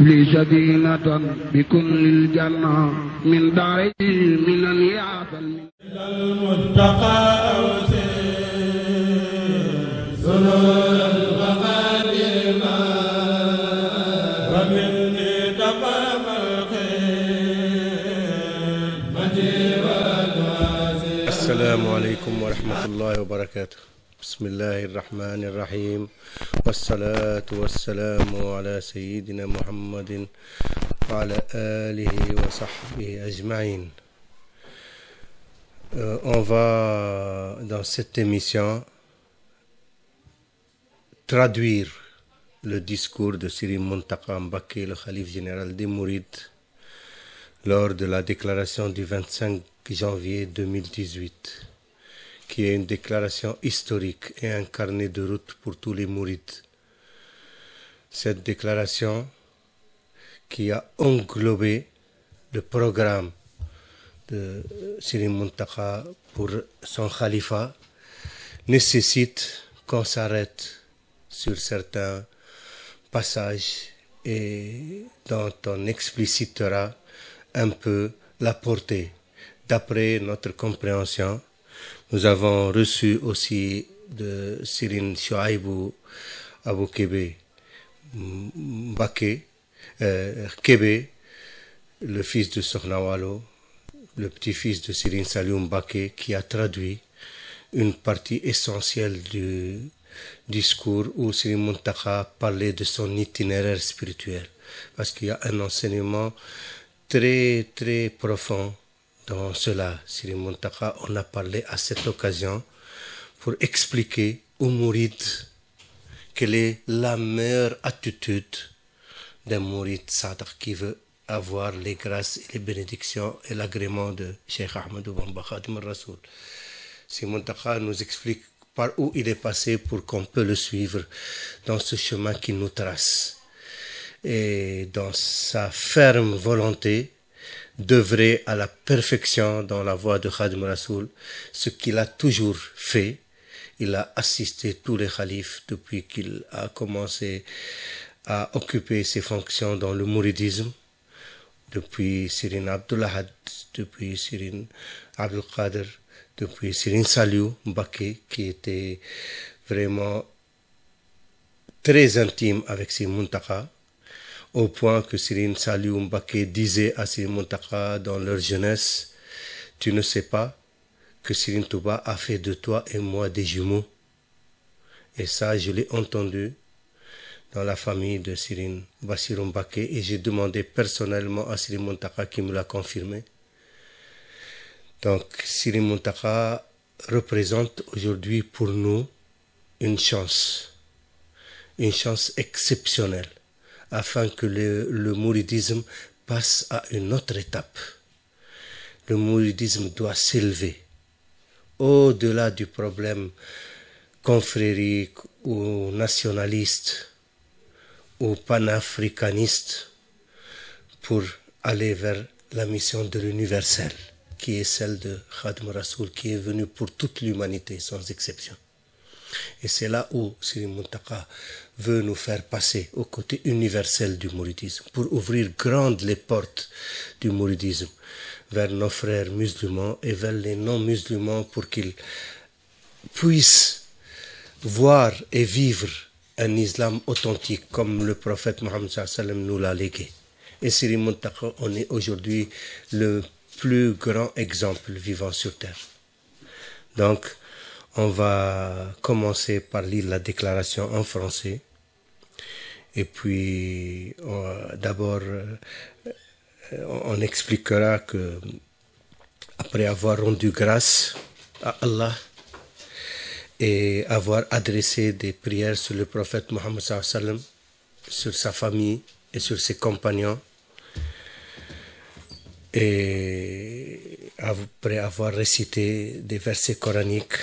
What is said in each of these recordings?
لي سكينة بكل الجنة من دار المنن يعطى المنتقى سرور المقادير ومني تقام الخير. السلام عليكم ورحمة الله وبركاته. بسم الله الرحمن الرحيم، والصلاة والسلام على سيدنا محمد وعلى آله وصحبه أجمعين. On va dans cette émission traduire le discours de Serigne Mountakha Mbacké, le khalife général des Mourides, lors de la déclaration du 25 janvier 2018, qui est une déclaration historique et un carnet de route pour tous les mourides. Cette déclaration qui a englobé le programme de Serigne Mountakha pour son khalifa nécessite qu'on s'arrête sur certains passages et dont on explicitera un peu la portée. D'après notre compréhension, nous avons reçu aussi de Serigne Souhaïbou Abou Kébé Mbacké, Kébé, le fils de Sokhna Wallo, le petit-fils de Serigne Saliou Mbacké, qui a traduit une partie essentielle du discours où Serigne Mountakha parlait de son itinéraire spirituel, parce qu'il y a un enseignement très très profond dans cela. Serigne Mountakha en a parlé à cette occasion pour expliquer aux mourides quelle est la meilleure attitude d'un mouride sadiq qui veut avoir les grâces et les bénédictions et l'agrément de Cheikh Ahmadou Bamba Khadim al-Rasoul. Serigne Mountakha nous explique par où il est passé pour qu'on puisse le suivre dans ce chemin qu'il nous trace, et dans sa ferme volonté d'œuvrer à la perfection dans la voie de Khadim al-Rasoul, ce qu'il a toujours fait. Il a assisté tous les khalifes depuis qu'il a commencé à occuper ses fonctions dans le mouridisme, depuis Serigne Abdoul Ahad, depuis Serigne Abdul Qadir, depuis Serigne Saliou Mbacké, qui était vraiment très intime avec Serigne Mountakha, au point que Serigne Saliou Mbacké disait à Serigne Mountakha dans leur jeunesse: tu ne sais pas que Serigne Touba a fait de toi et moi des jumeaux. Et ça, je l'ai entendu dans la famille de Serigne Bassirou Mbacké, et j'ai demandé personnellement à Serigne Mountakha qui me l'a confirmé. Donc Serigne Mountakha représente aujourd'hui pour nous une chance exceptionnelle, afin que le mouridisme passe à une autre étape. Le mouridisme doit s'élever au-delà du problème confrérique ou nationaliste ou panafricaniste, pour aller vers la mission de l'universel, qui est celle de Khadim al-Rasoul, qui est venu pour toute l'humanité sans exception. Et c'est là où Serigne Mountakha veut nous faire passer au côté universel du mouridisme, pour ouvrir grandes les portes du mouridisme vers nos frères musulmans et vers les non-musulmans, pour qu'ils puissent voir et vivre un islam authentique comme le prophète Mohammed sallallahu alayhi wa sallam nous l'a légué. Et Serigne Mountakha en est aujourd'hui le plus grand exemple vivant sur terre. Donc, on va commencer par lire la déclaration en français. Et puis, d'abord, on expliquera que, après avoir rendu grâce à Allah et avoir adressé des prières sur le prophète Mohammed sallallahu alayhi wa sallam, sur sa famille et sur ses compagnons, et après avoir récité des versets coraniques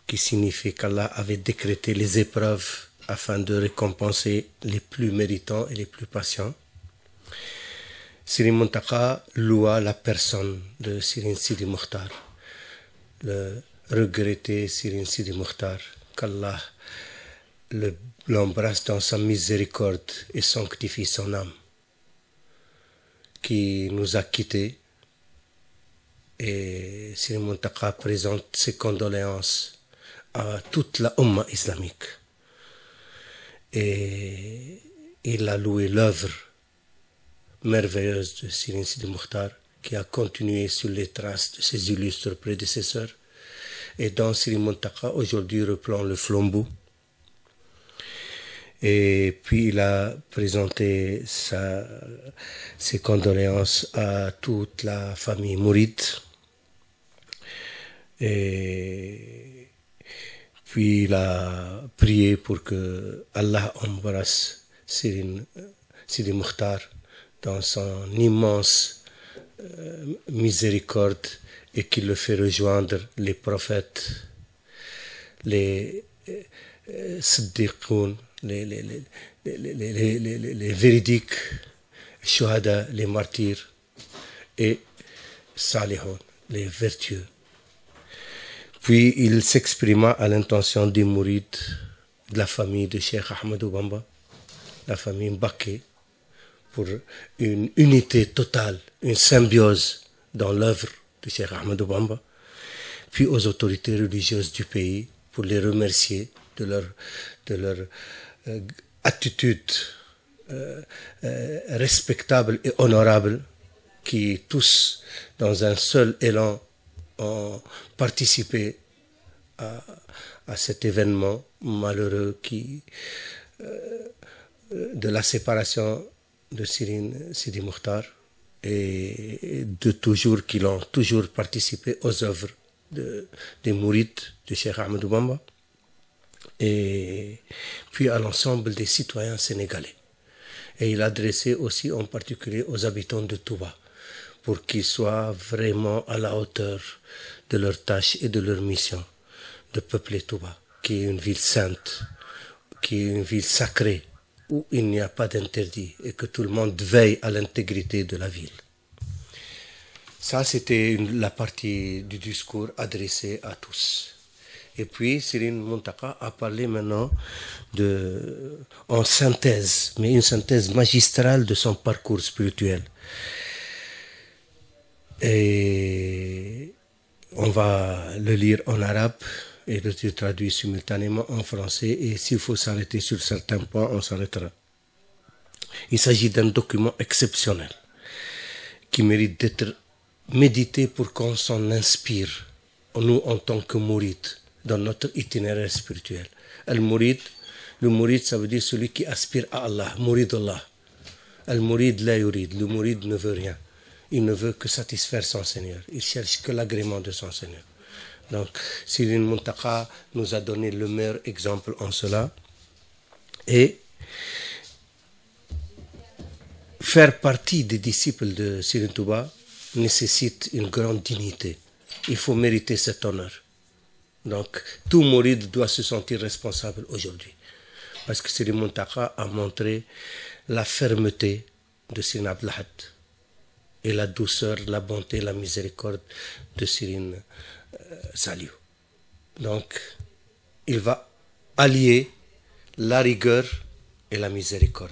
qui signifient qu'Allah avait décrété les épreuves afin de récompenser les plus méritants et les plus patients, Serigne Mountakha loua la personne de Serigne Sidi Mokhtar, le regretté Serigne Sidi Mokhtar, qu'Allah l'embrasse dans sa miséricorde et sanctifie son âme. qui nous a quittés. Et Sri Muntaka présente ses condoléances à toute la Ummah islamique. Et il a loué l'œuvre merveilleuse de Sri Sidi Mokhtar, qui a continué sur les traces de ses illustres prédécesseurs, et dont Sri Muntaka aujourd'hui reprend le flambeau. Et puis il a présenté ses condoléances à toute la famille mouride. Et puis il a prié pour que Allah embrasse Sidi Mokhtar dans son immense miséricorde et qu'il le fait rejoindre les prophètes, les siddiqoun, les véridiques, shuhada, les martyrs, et salihoun, les vertueux. Puis il s'exprima à l'intention des mourides de la famille de Cheikh Ahmadou Bamba, la famille Mbacké, pour une unité totale, une symbiose dans l'œuvre de Cheikh Ahmadou Bamba, puis aux autorités religieuses du pays pour les remercier de leur attitude respectable et honorable, qui tous, dans un seul élan, ont participé à cet événement malheureux de la séparation de Sidi Mokhtar, et de toujours qu'ils ont toujours participé aux œuvres des mourides de Cheikh Ahmadou Bamba, et puis à l'ensemble des citoyens sénégalais. Et il adressait aussi en particulier aux habitants de Touba, pour qu'ils soient vraiment à la hauteur de leur tâche et de leur mission de peupler Touba, qui est une ville sainte, qui est une ville sacrée, où il n'y a pas d'interdit et que tout le monde veille à l'intégrité de la ville. Ça, c'était la partie du discours adressé à tous. Et puis, Sri Muntaka a parlé maintenant en synthèse, mais une synthèse magistrale de son parcours spirituel. Et on va le lire en arabe et le traduire simultanément en français, et s'il faut s'arrêter sur certains points, on s'arrêtera. Il s'agit d'un document exceptionnel qui mérite d'être médité pour qu'on s'en inspire, nous en tant que mourides, dans notre itinéraire spirituel. Le mourid, ça veut dire celui qui aspire à Allah, mourid Allah. Al-mourid la yurid, le mourid ne veut rien. Il ne veut que satisfaire son Seigneur. Il cherche que l'agrément de son Seigneur. Donc, Sri Muntaka nous a donné le meilleur exemple en cela. Et faire partie des disciples de Sri Touba nécessite une grande dignité. Il faut mériter cet honneur. Donc, tout mouride doit se sentir responsable aujourd'hui. Parce que Sri Muntaka a montré la fermeté de Sri Abdul Ahad et la douceur, la bonté, la miséricorde de Sri Saliou. Donc, il va allier la rigueur et la miséricorde.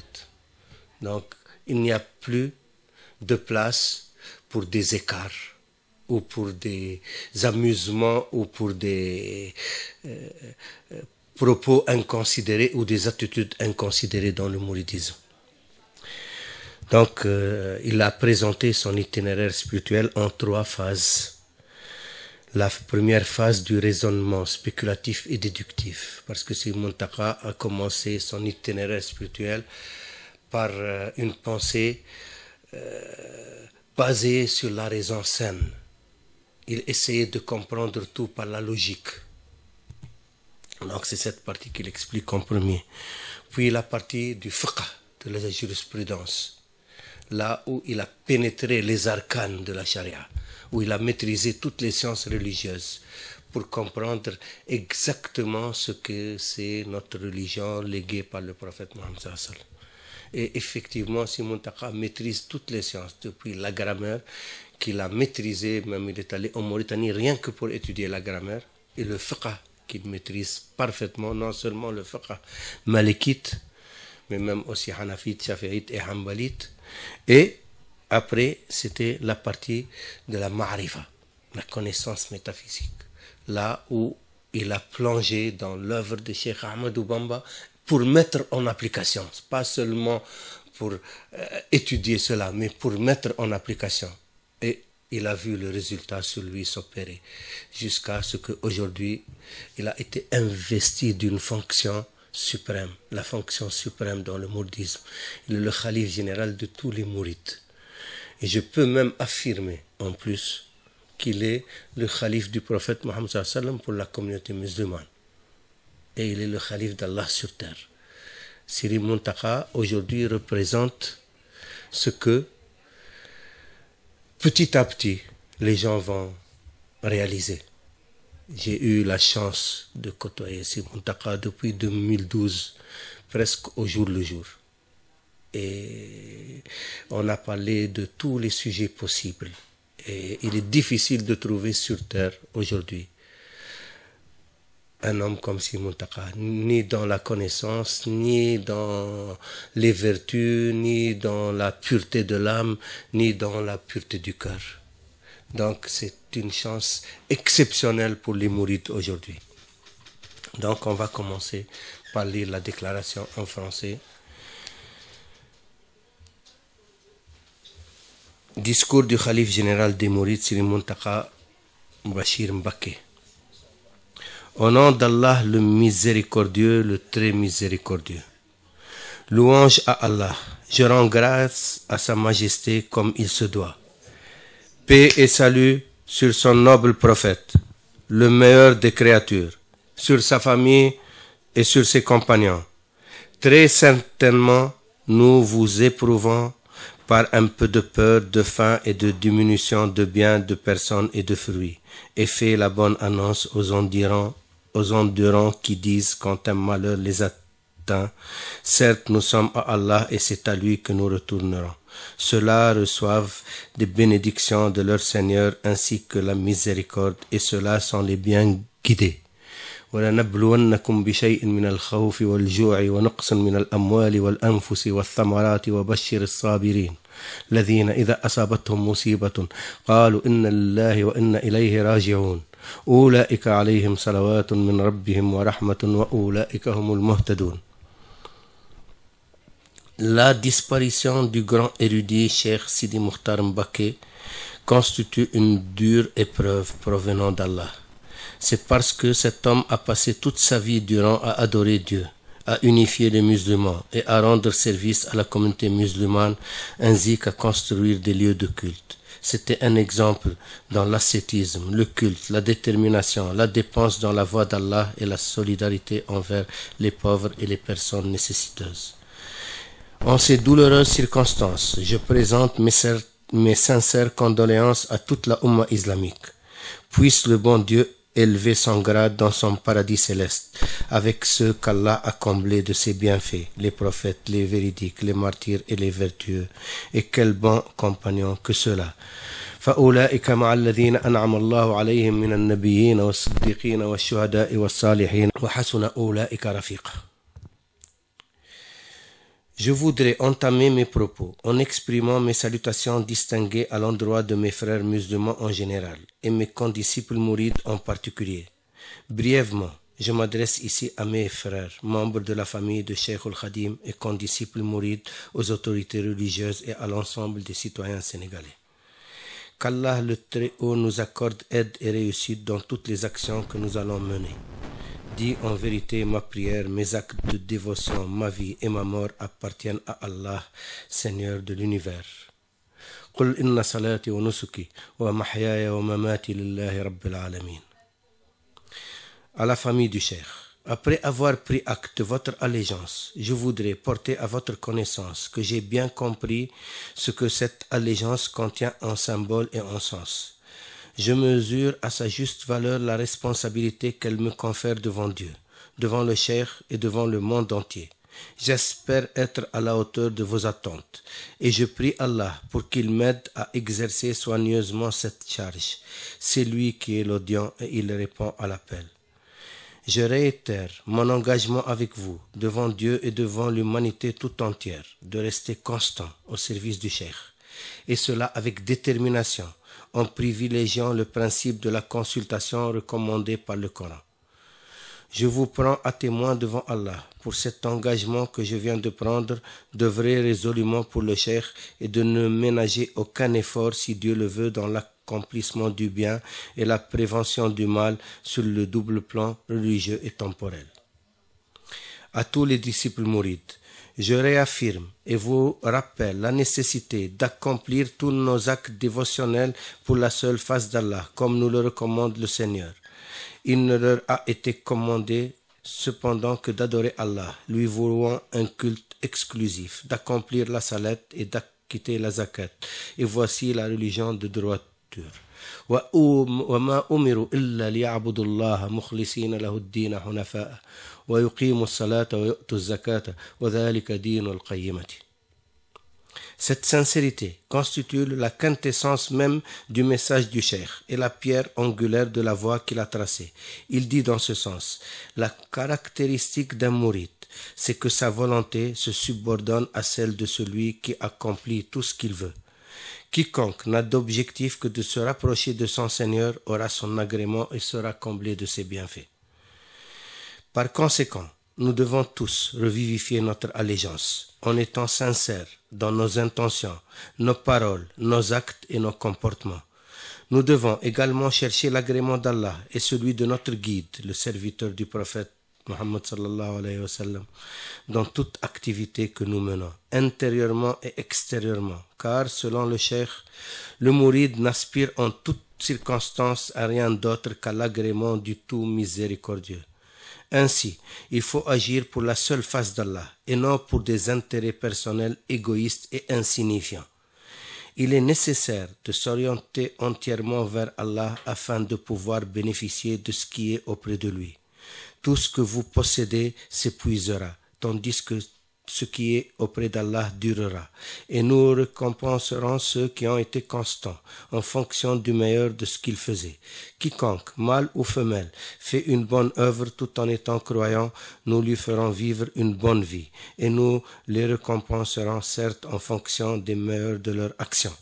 Donc, il n'y a plus de place pour des écarts, ou pour des amusements, ou pour des propos inconsidérés, ou des attitudes inconsidérées dans le mouridisme. Donc, il a présenté son itinéraire spirituel en 3 phases. La première phase du raisonnement spéculatif et déductif, parce que Sri Muntaka a commencé son itinéraire spirituel par une pensée basée sur la raison saine. Il essayait de comprendre tout par la logique. Donc c'est cette partie qu'il explique en premier. Puis la partie du fiqh, de la jurisprudence, là où il a pénétré les arcanes de la charia, où il a maîtrisé toutes les sciences religieuses pour comprendre exactement ce que c'est notre religion léguée par le prophète Mohammed sallallahu alayhi wa sallam. Et effectivement, Sri Muntaka maîtrise toutes les sciences, depuis la grammaire qu'il a maîtrisée, même il est allé en Mauritanie rien que pour étudier la grammaire, et le fiqh qu'il maîtrise parfaitement, non seulement le fiqh malikite, mais même aussi hanafite, shafi'ite et hanbalite. Et Après, c'était la partie de la ma'rifa, la connaissance métaphysique. Là où il a plongé dans l'œuvre de Cheikh Ahmadou Bamba pour mettre en application, pas seulement pour étudier cela, mais pour mettre en application. Et il a vu le résultat sur lui s'opérer, jusqu'à ce qu'aujourd'hui, il a été investi d'une fonction suprême, la fonction suprême dans le mouridisme. Il est le khalife général de tous les mourides. Et je peux même affirmer, en plus, qu'il est le khalife du prophète Mohammed sallallahu alayhi wa sallam pour la communauté musulmane. Et il est le khalife d'Allah sur terre. Siri Muntaka, aujourd'hui, représente ce que, petit à petit, les gens vont réaliser. J'ai eu la chance de côtoyer Siri Muntaka depuis 2012, presque au jour le jour. Et on a parlé de tous les sujets possibles. Et il est difficile de trouver sur terre aujourd'hui un homme comme Siri Muntaka, ni dans la connaissance, ni dans les vertus, ni dans la pureté de l'âme, ni dans la pureté du cœur. Donc c'est une chance exceptionnelle pour les mourides aujourd'hui. Donc on va commencer par lire la déclaration en français. Discours du Khalife général des Mourides, Siri Muntaka Bachir Mbacké. Au nom d'Allah le miséricordieux, le très miséricordieux. Louange à Allah. Je rends grâce à sa majesté comme il se doit. Paix et salut sur son noble prophète, le meilleur des créatures, sur sa famille et sur ses compagnons. Très certainement, nous vous éprouvons par un peu de peur, de faim et de diminution de biens, de personnes et de fruits, et fait la bonne annonce aux endurants qui disent quand un malheur les atteint, certes nous sommes à Allah et c'est à lui que nous retournerons. Ceux-là reçoivent des bénédictions de leur Seigneur ainsi que la miséricorde, et ceux-là sont les bien guidés. ولنبلونكم بشيء من الخوف والجوع ونقص من الأموال والأنفس والثمرات وبشر الصابرين الذين إذا أصابتهم مصيبة قالوا إنا لله وإنا إليه راجعون أولئك عليهم صلوات من ربهم ورحمة وأولئك هم المهتدون. La disparition du grand érudit Cheikh Sidi Mokhtar Mbacké constitue une dure épreuve provenant d'Allah. C'est parce que cet homme a passé toute sa vie durant à adorer Dieu, à unifier les musulmans et à rendre service à la communauté musulmane ainsi qu'à construire des lieux de culte. C'était un exemple dans l'ascétisme, le culte, la détermination, la dépense dans la voie d'Allah et la solidarité envers les pauvres et les personnes nécessiteuses. En ces douloureuses circonstances, je présente mes sincères condoléances à toute la Oumma islamique. Puisse le bon Dieu élever son grade dans son paradis céleste, avec ceux qu'Allah a comblés de ses bienfaits, les prophètes, les véridiques, les martyrs et les vertueux. Et quel bon compagnon que ceux-là. فأولئك مع الذين أنعم الله عليهم من النبيين والصديقين والشهداء والصالحين وحسن أولئك رفيقا. Je voudrais entamer mes propos en exprimant mes salutations distinguées à l'endroit de mes frères musulmans en général et mes condisciples mourides en particulier. Brièvement, je m'adresse ici à mes frères, membres de la famille de Cheikh al-Khadim et condisciples mourides, aux autorités religieuses et à l'ensemble des citoyens sénégalais. Qu'Allah le Très-Haut nous accorde aide et réussite dans toutes les actions que nous allons mener. Dis en vérité ma prière, mes actes de dévotion, ma vie et ma mort appartiennent à Allah, Seigneur de l'univers. قل إن صلاتي ونسكي ومحياي ومماتي لله رب العالمين. À la famille du Cheikh. Après avoir pris acte de votre allégeance, je voudrais porter à votre connaissance que j'ai bien compris ce que cette allégeance contient en symbole et en sens. Je mesure à sa juste valeur la responsabilité qu'elle me confère devant Dieu, devant le Cheikh et devant le monde entier. J'espère être à la hauteur de vos attentes et je prie Allah pour qu'il m'aide à exercer soigneusement cette charge. C'est lui qui est l'audient et il répond à l'appel. Je réitère mon engagement avec vous, devant Dieu et devant l'humanité tout entière, de rester constant au service du Cheikh. et cela avec détermination, en privilégiant le principe de la consultation recommandé par le Coran. Je vous prends à témoin devant Allah pour cet engagement que je viens de prendre d'œuvrer résolument pour le cheikh et de ne ménager aucun effort si Dieu le veut dans l'accomplissement du bien et la prévention du mal sur le double plan religieux et temporel. À tous les disciples mourides, je réaffirme et vous rappelle la nécessité d'accomplir tous nos actes dévotionnels pour la seule face d'Allah, comme nous le recommande le Seigneur. Il ne leur a été commandé cependant que d'adorer Allah, lui vouant un culte exclusif, d'accomplir la salat et d'acquitter la zakat. Et voici la religion de droiture. وَمَا أُمِرُوا إِلَّا لِيَعْبُدُوا اللَّهَ مُخْلِصِينَ لَهُ الدِّينَ حُنَفَاءَ وَيُقِيمُوا الصَّلَاةَ وَيُؤْتُوا الزَّكَاةَ وَذَلِكَ دِينُ الْقَيِّمَةِ. Cette sincérité constitue la quintessence même du message du cheikh et la pierre angulaire de la voie qu'il a tracée. Il dit dans ce sens, la caractéristique d'un mouride, c'est que sa volonté se subordonne à celle de celui qui accomplit tout ce qu'il veut. Quiconque n'a d'objectif que de se rapprocher de son Seigneur aura son agrément et sera comblé de ses bienfaits. Par conséquent, nous devons tous revivifier notre allégeance en étant sincères dans nos intentions, nos paroles, nos actes et nos comportements. Nous devons également chercher l'agrément d'Allah et celui de notre guide, le serviteur du prophète Muhammad sallallahu alayhi wa sallam, dans toute activité que nous menons, intérieurement et extérieurement, car selon le cheikh, le mouride n'aspire en toutes circonstances à rien d'autre qu'à l'agrément du tout miséricordieux. Ainsi, il faut agir pour la seule face d'Allah et non pour des intérêts personnels égoïstes et insignifiants. Il est nécessaire de s'orienter entièrement vers Allah afin de pouvoir bénéficier de ce qui est auprès de lui. Tout ce que vous possédez s'épuisera, tandis que ce qui est auprès d'Allah durera, et nous récompenserons ceux qui ont été constants en fonction du meilleur de ce qu'ils faisaient. Quiconque, mâle ou femelle, fait une bonne œuvre tout en étant croyant, nous lui ferons vivre une bonne vie, et nous les récompenserons certes en fonction des meilleurs de leurs actions.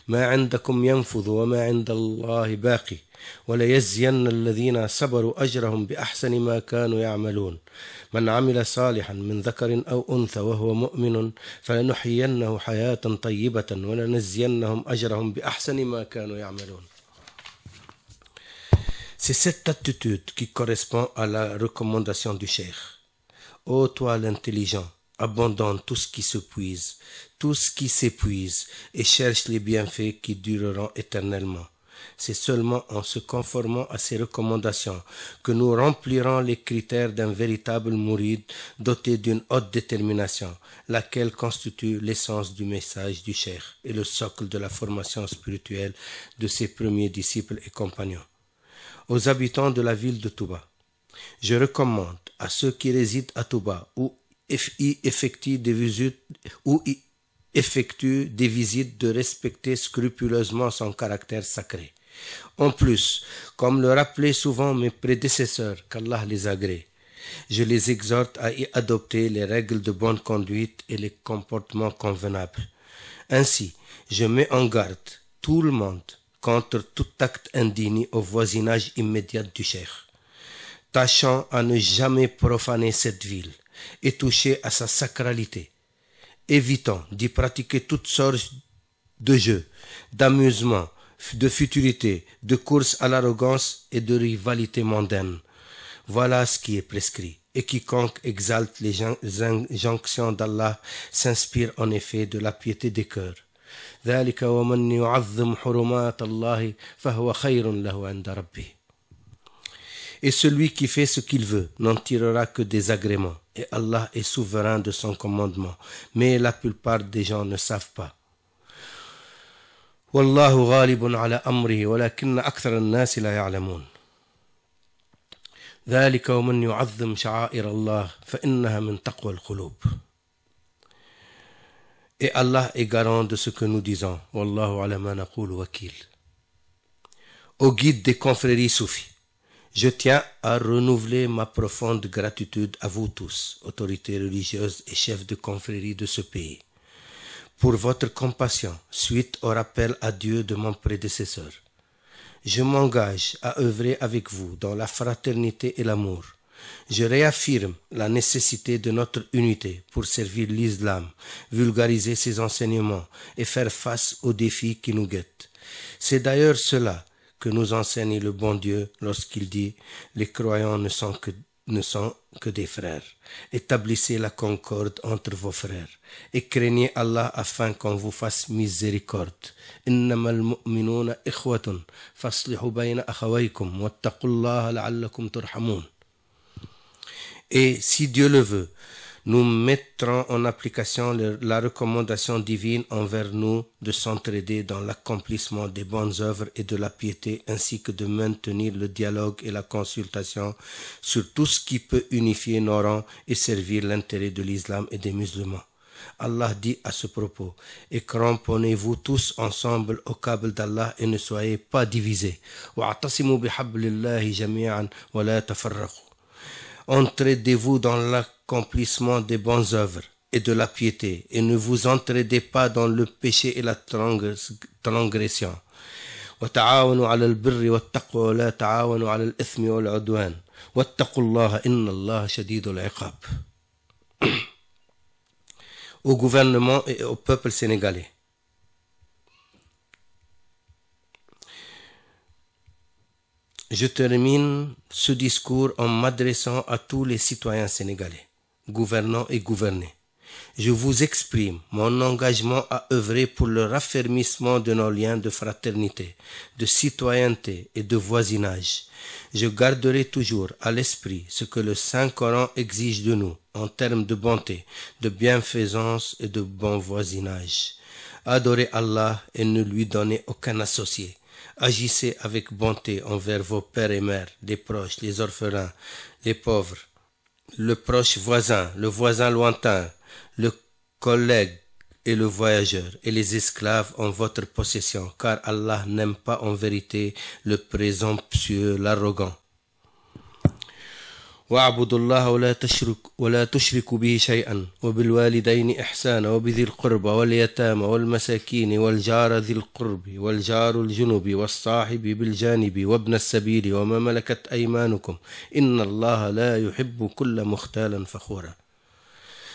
ما عندكم ينفذ وما عند الله باقي وليجزين الذين صبروا أجرهم بأحسن ما كانوا يعملون من عمل صالحا من ذكر أو أنثى وهو مؤمن فلنحيينه حياة طيبة ولنجزينهم أجرهم بأحسن ما كانوا يعملون. C'est cette attitude qui correspond à la recommandation du cheikh. Ô toi l'intelligent, abandonne tout ce qui s'épuise, et cherche les bienfaits qui dureront éternellement. C'est seulement en se conformant à ces recommandations que nous remplirons les critères d'un véritable mouride doté d'une haute détermination, laquelle constitue l'essence du message du cheikh et le socle de la formation spirituelle de ses premiers disciples et compagnons. Aux habitants de la ville de Touba, je recommande à ceux qui résident à Touba ou y effectuent des visites de respecter scrupuleusement son caractère sacré. En plus, comme le rappelaient souvent mes prédécesseurs, qu'Allah les agrée, je les exhorte à y adopter les règles de bonne conduite et les comportements convenables. Ainsi, je mets en garde tout le monde contre tout acte indigne au voisinage immédiat du cheikh, tâchant à ne jamais profaner cette ville et toucher à sa sacralité. Évitons d'y pratiquer toutes sortes de jeux, d'amusements, de futilité, de courses à l'arrogance et de rivalité mondaine. Voilà ce qui est prescrit. Et quiconque exalte les injonctions d'Allah s'inspire en effet de la piété des cœurs. ذلك ومن يعظم حرمات الله فهو خير له عند ربه. Et celui qui fait ce qu'il veut n'en tirera que des agréments. Et Allah est souverain de son commandement. Mais la plupart des gens ne savent pas. Wallahu ghalibun ala amrihi walakinna akthara an-nas la ya'lamun. ذلك ومن يعظم شعائر الله فإنها من تقوى القلوب. Et Allah est garant de ce que nous disons. Wallahu ala ma naqulu wakil. Au guide des confréries soufis, je tiens à renouveler ma profonde gratitude à vous tous, autorités religieuses et chefs de confrérie de ce pays, pour votre compassion suite au rappel à Dieu de mon prédécesseur. Je m'engage à œuvrer avec vous dans la fraternité et l'amour. Je réaffirme la nécessité de notre unité pour servir l'islam, vulgariser ses enseignements et faire face aux défis qui nous guettent. C'est d'ailleurs cela que nous enseigne le bon Dieu lorsqu'il dit « Les croyants ne sont que des frères. Établissez la concorde entre vos frères et craignez Allah afin qu'on vous fasse miséricorde. Innamal mu'minuna ikhwatun faslihu bayna akhawaykum wattaqullaha la'allakum turhamun. » Et si Dieu le veut, nous mettrons en application la recommandation divine envers nous de s'entraider dans l'accomplissement des bonnes œuvres et de la piété, ainsi que de maintenir le dialogue et la consultation sur tout ce qui peut unifier nos rangs et servir l'intérêt de l'islam et des musulmans. Allah dit à ce propos, et cramponnez-vous tous ensemble au câble d'Allah et ne soyez pas divisés. Wa'tasimu bihablillahi jami'an wa la tafarraqu. Entraidez-vous dans l'accomplissement des bonnes œuvres et de la piété, et ne vous entraidez pas dans le péché et la transgression. وتعاونوا على البر والتقوى ولا تعاونوا على الإثم والعدوان واتقوا الله إن الله شديد العقاب. Au gouvernement et au peuple sénégalais. Je termine ce discours en m'adressant à tous les citoyens sénégalais, gouvernants et gouvernés. Je vous exprime mon engagement à œuvrer pour le raffermissement de nos liens de fraternité, de citoyenneté et de voisinage. Je garderai toujours à l'esprit ce que le Saint-Coran exige de nous en termes de bonté, de bienfaisance et de bon voisinage. Adorez Allah et ne lui donnez aucun associé. Agissez avec bonté envers vos pères et mères, les proches, les orphelins, les pauvres, le proche voisin, le voisin lointain, le collègue et le voyageur, et les esclaves en votre possession, car Allah n'aime pas en vérité le présomptueux, l'arrogant. واعبدوا الله ولا تشركوا به شيئا وبالوالدين إحسانا وبذي القربى واليتامى والمساكين والجار ذي القرب والجار الجنب والصاحب بالجانب وابن السبيل وما ملكت أيمانكم إن الله لا يحب كل مختال فخورا.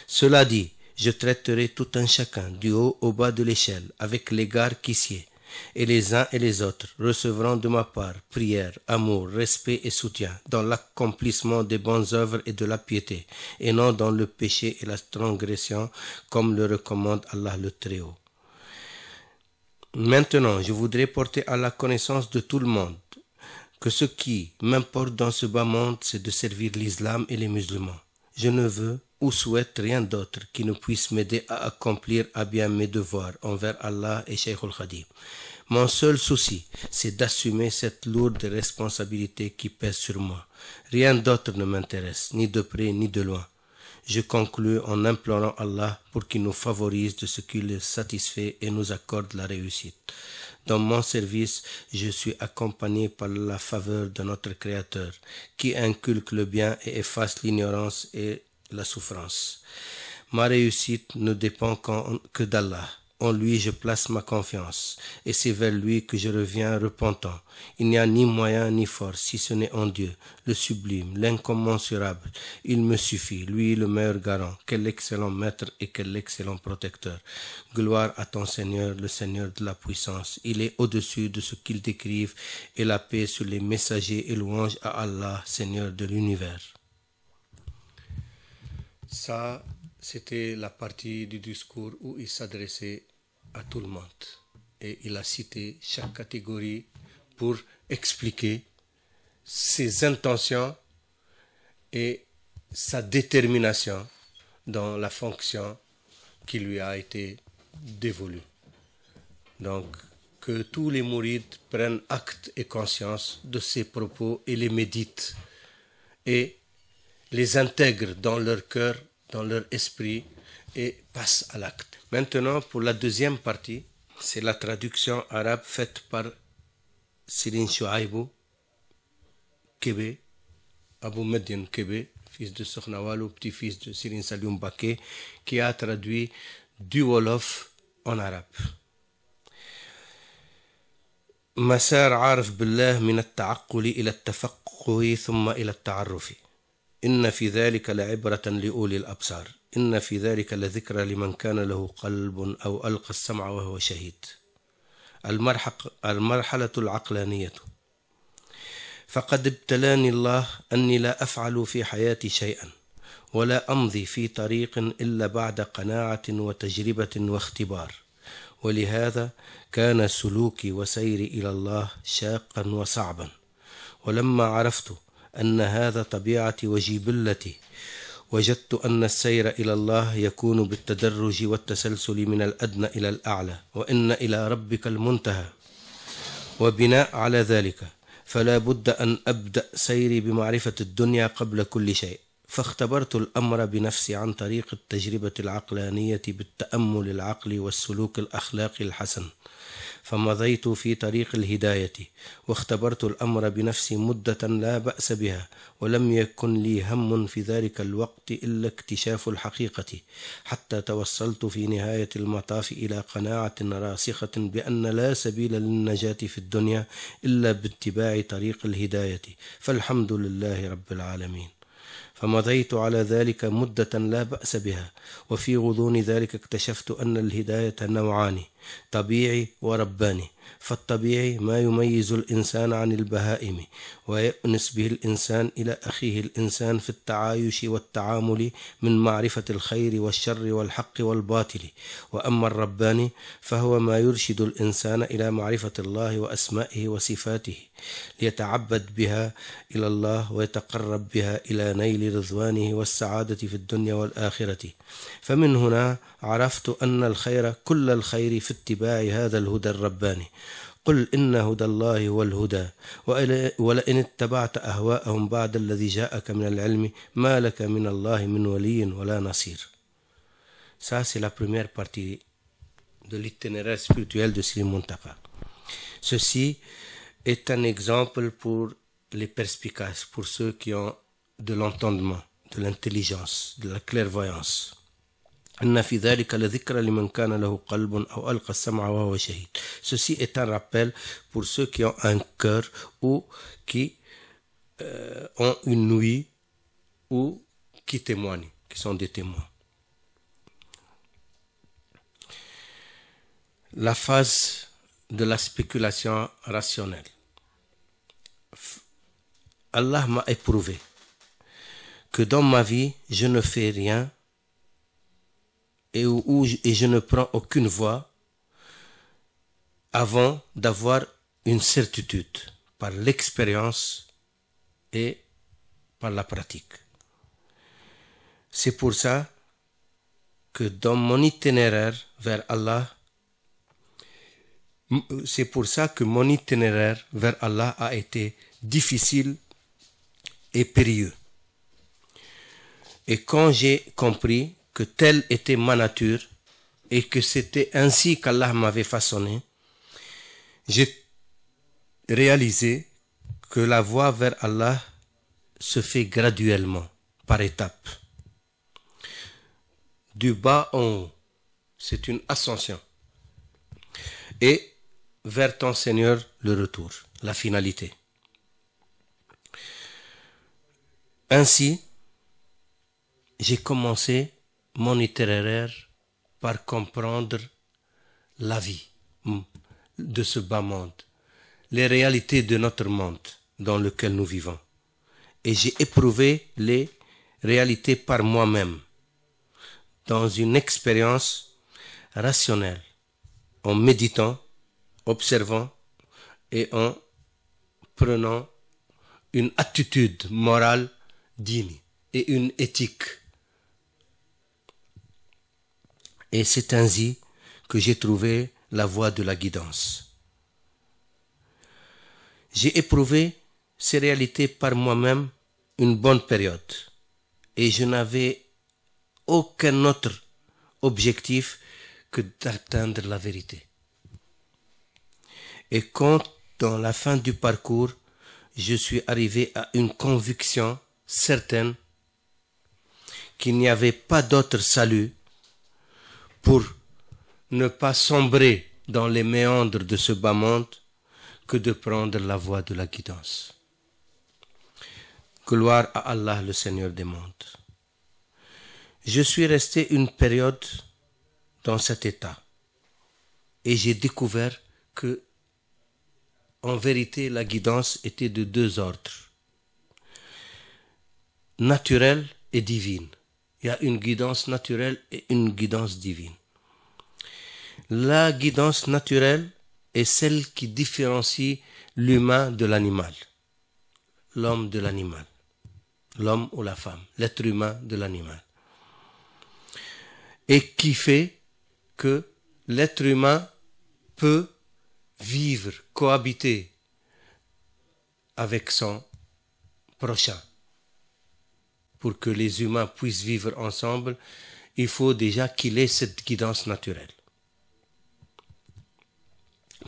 Cela dit, je traiterai tout un chacun du haut au bas de l'échelle avec l'égard qui sied, et les uns et les autres recevront de ma part prière, amour, respect et soutien dans l'accomplissement des bonnes œuvres et de la piété, et non dans le péché et la transgression, comme le recommande Allah le Très-Haut. Maintenant, je voudrais porter à la connaissance de tout le monde que ce qui m'importe dans ce bas monde, c'est de servir l'islam et les musulmans. Je ne veux ou souhaite rien d'autre qui ne puisse m'aider à accomplir à bien mes devoirs envers Allah et Cheikh al-Khadim. Mon seul souci, c'est d'assumer cette lourde responsabilité qui pèse sur moi. Rien d'autre ne m'intéresse, ni de près ni de loin. Je conclus en implorant Allah pour qu'il nous favorise de ce qui le satisfait et nous accorde la réussite. Dans mon service, je suis accompagné par la faveur de notre Créateur, qui inculque le bien et efface l'ignorance et la souffrance. Ma réussite ne dépend que d'Allah. En lui je place ma confiance, et c'est vers lui que je reviens repentant. Il n'y a ni moyen ni force, si ce n'est en Dieu, le sublime, l'incommensurable. Il me suffit, lui le meilleur garant. Quel excellent maître et quel excellent protecteur. Gloire à ton Seigneur, le Seigneur de la puissance. Il est au-dessus de ce qu'ils décrivent, et la paix sur les messagers et louange à Allah, Seigneur de l'univers. Ça, c'était la partie du discours où il s'adressait à tout le monde. Et il a cité chaque catégorie pour expliquer ses intentions et sa détermination dans la fonction qui lui a été dévolue. Donc, que tous les mourides prennent acte et conscience de ces propos et les méditent et les intègrent dans leur cœur, dans leur esprit et passent à l'acte. Maintenant, pour la deuxième partie, c'est la traduction arabe faite par Serigne Chouaïbou Kébé, Abou Medine Kébé, fils de Sokhna Walou, petit-fils de Serigne Saliou Mbacké, qui a traduit du Wolof en arabe. مسار عارف بالله من التعقل إلى التفقه ثم إلى التعرف إن في ذلك لعبرة لأولي الأبصار إن في ذلك لذكرى لمن كان له قلب أو ألقى السمع وهو شهيد. المرحلة العقلانية. فقد ابتلاني الله أني لا أفعل في حياتي شيئا ولا أمضي في طريق إلا بعد قناعة وتجربة واختبار، ولهذا كان سلوكي وسيري إلى الله شاقا وصعبا. ولما عرفت أن هذا طبيعتي وجبلتي وجدت أن السير إلى الله يكون بالتدرج والتسلسل من الأدنى إلى الأعلى، وإن إلى ربك المنتهى. وبناء على ذلك فلا بد أن أبدأ سيري بمعرفة الدنيا قبل كل شيء، فاختبرت الأمر بنفسي عن طريق التجربة العقلانية بالتأمل العقلي والسلوك الأخلاقي الحسن، فمضيت في طريق الهداية واختبرت الأمر بنفسي مدة لا بأس بها، ولم يكن لي هم في ذلك الوقت إلا اكتشاف الحقيقة، حتى توصلت في نهاية المطاف إلى قناعة راسخة بأن لا سبيل للنجاة في الدنيا إلا باتباع طريق الهداية، فالحمد لله رب العالمين. فمضيت على ذلك مدة لا بأس بها، وفي غضون ذلك اكتشفت أن الهداية نوعان: طبيعي ورباني. فالطبيعي ما يميز الإنسان عن البهائم ويؤنس به الإنسان إلى أخيه الإنسان في التعايش والتعامل من معرفة الخير والشر والحق والباطل. وأما الرباني فهو ما يرشد الإنسان إلى معرفة الله وأسمائه وصفاته ليتعبد بها إلى الله ويتقرب بها إلى نيل رضوانه والسعادة في الدنيا والآخرة. فمن هنا عرفت أن الخير كل الخير في اتباع هذا الهدى الرباني. قل إن هدى الله هو الهدى ولئن اتبعت أهواءهم بعد الذي جاءك من العلم ما لك من الله من ولي ولا نصير. Ça, c'est la première partie de l'itinéraire spirituel de Sri Muntaka. Ceci est un exemple pour les perspicaces, pour ceux qui ont de l'entendement, de l'intelligence, de la clairvoyance. إن في ذلك لذكرى لمن كان له قلب أو ألقى السمع وهو شهيد. Ceci est un rappel pour ceux qui ont un cœur ou qui ont une ouïe ou qui témoignent, qui sont des témoins. La phase de la spéculation rationnelle. Allah m'a éprouvé que dans ma vie, je ne fais rien et je ne prends aucune voie avant d'avoir une certitude par l'expérience et par la pratique. C'est pour ça que dans mon itinéraire vers Allah, mon itinéraire vers Allah a été difficile et périlleux. Et quand j'ai compris que telle était ma nature et que c'était ainsi qu'Allah m'avait façonné, j'ai réalisé que la voie vers Allah se fait graduellement, par étapes. Du bas en haut, c'est une ascension. Et vers ton Seigneur, le retour, la finalité. Ainsi, j'ai commencé mon itinéraire par comprendre la vie de ce bas monde, les réalités de notre monde dans lequel nous vivons. Et j'ai éprouvé les réalités par moi-même, dans une expérience rationnelle, en méditant, observant et en prenant une attitude morale digne et une éthique. Et c'est ainsi que j'ai trouvé la voie de la guidance. J'ai éprouvé ces réalités par moi-même une bonne période et je n'avais aucun autre objectif que d'atteindre la vérité. Et quand, dans la fin du parcours, je suis arrivé à une conviction certaine qu'il n'y avait pas d'autre salut pour ne pas sombrer dans les méandres de ce bas monde que de prendre la voie de la guidance. Gloire à Allah, le Seigneur des mondes. Je suis resté une période dans cet état et j'ai découvert que, en vérité, la guidance était de deux ordres, naturelle et divine. Il y a une guidance naturelle et une guidance divine. La guidance naturelle est celle qui différencie l'humain de l'animal, l'homme de l'animal, l'homme ou la femme, l'être humain de l'animal. Et qui fait que l'être humain peut vivre, cohabiter avec son prochain. Pour que les humains puissent vivre ensemble, il faut déjà qu'il ait cette guidance naturelle.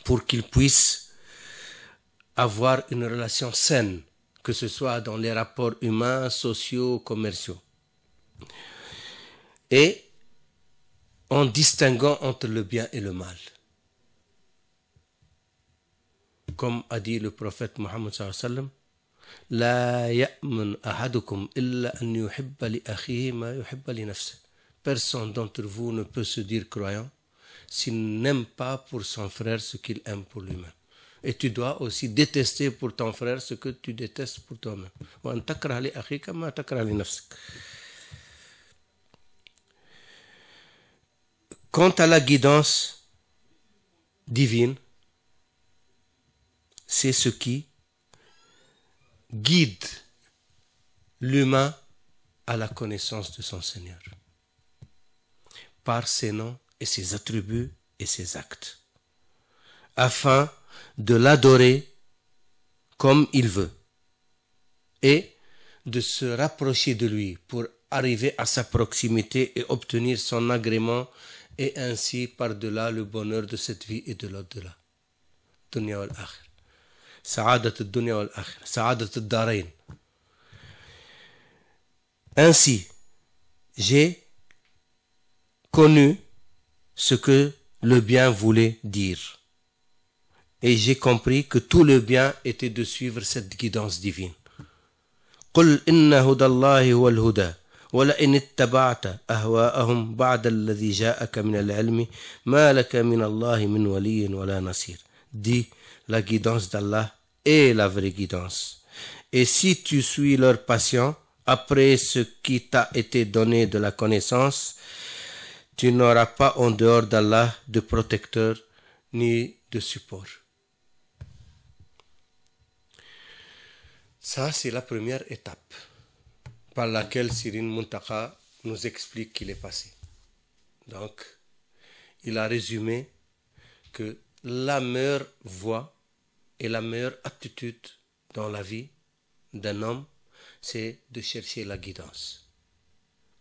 Pour qu'ils puissent avoir une relation saine, que ce soit dans les rapports humains, sociaux, commerciaux. Et en distinguant entre le bien et le mal. Comme a dit le prophète Mohammed sallallahu alayhi wa sallam, La ya'mun ahadukum illa an yuhibba li akhihi ma yuhibba li nafsihi. Personne d'entre vous ne peut se dire croyant s'il n'aime pas pour son frère ce qu'il aime pour lui-même. Et tu dois aussi détester pour ton frère ce que tu détestes pour toi-même. Wa an takraha li akhika ma takraha li nafsik. Quant à la guidance divine, c'est ce qui guide l'humain à la connaissance de son Seigneur, par ses noms et ses attributs et ses actes, afin de l'adorer comme il veut et de se rapprocher de lui pour arriver à sa proximité et obtenir son agrément et ainsi par-delà le bonheur de cette vie et de l'au-delà. Dunya wal akhir. Sa'adat al-dunya wal akhir. Sa'adat al-darain. Ainsi, j'ai connu ce que le bien voulait dire. Et j'ai compris que tout le bien était de suivre cette guidance divine. قل إن هدى الله هو الهدى ولئن اتبعت أهواءهم بعد الذي جاءك من العلم ما لك من الله من ولي ولا نصير. Dis, la guidance d'Allah est la vraie guidance. Et si tu suis leur passion, après ce qui t'a été donné de la connaissance, tu n'auras pas en dehors d'Allah de protecteur ni de support. Ça, c'est la première étape par laquelle Sirin Muntaka nous explique qu'il est passé. Donc, il a résumé que la meilleure voie et la meilleure attitude dans la vie d'un homme, c'est de chercher la guidance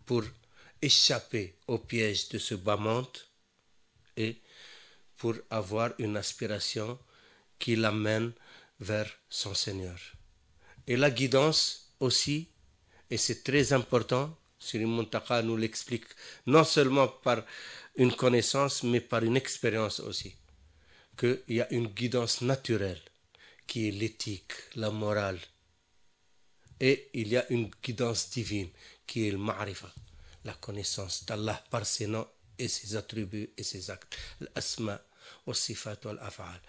pour échapper au piège de ce bas monde et pour avoir une aspiration qui l'amène vers son Seigneur. Et la guidance aussi, et c'est très important, Sirin Muntaka nous l'explique, non seulement par une connaissance, mais par une expérience aussi, qu'il y a une guidance naturelle, qui est l'éthique, la morale, et il y a une guidance divine, qui est le ma'rifa, la connaissance d'Allah par ses noms et ses attributs et ses actes, l'asma, wa sifat wal af'al,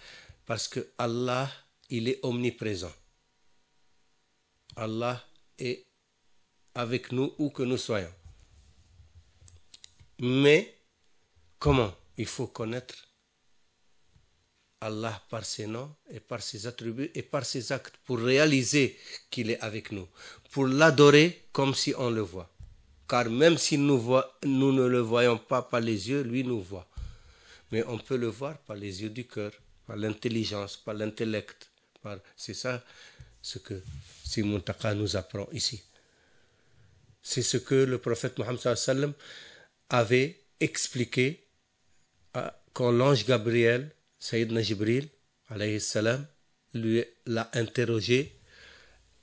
parce que Allah, il est omniprésent. Allah est avec nous où que nous soyons. Mais comment? Il faut connaître Allah par ses noms et par ses attributs et par ses actes pour réaliser qu'il est avec nous, pour l'adorer comme si on le voit. Car même si nous ne le voyons pas par les yeux, lui nous voit. Mais on peut le voir par les yeux du cœur, par l'intelligence, par l'intellect. C'est ça ce que Sirin Muntaka nous apprend ici. C'est ce que le prophète Mohammed sallallahu alayhi wa sallam avait expliqué quand l'ange Gabriel, Sayyidina Jibril alayhi salam, lui l'a interrogé.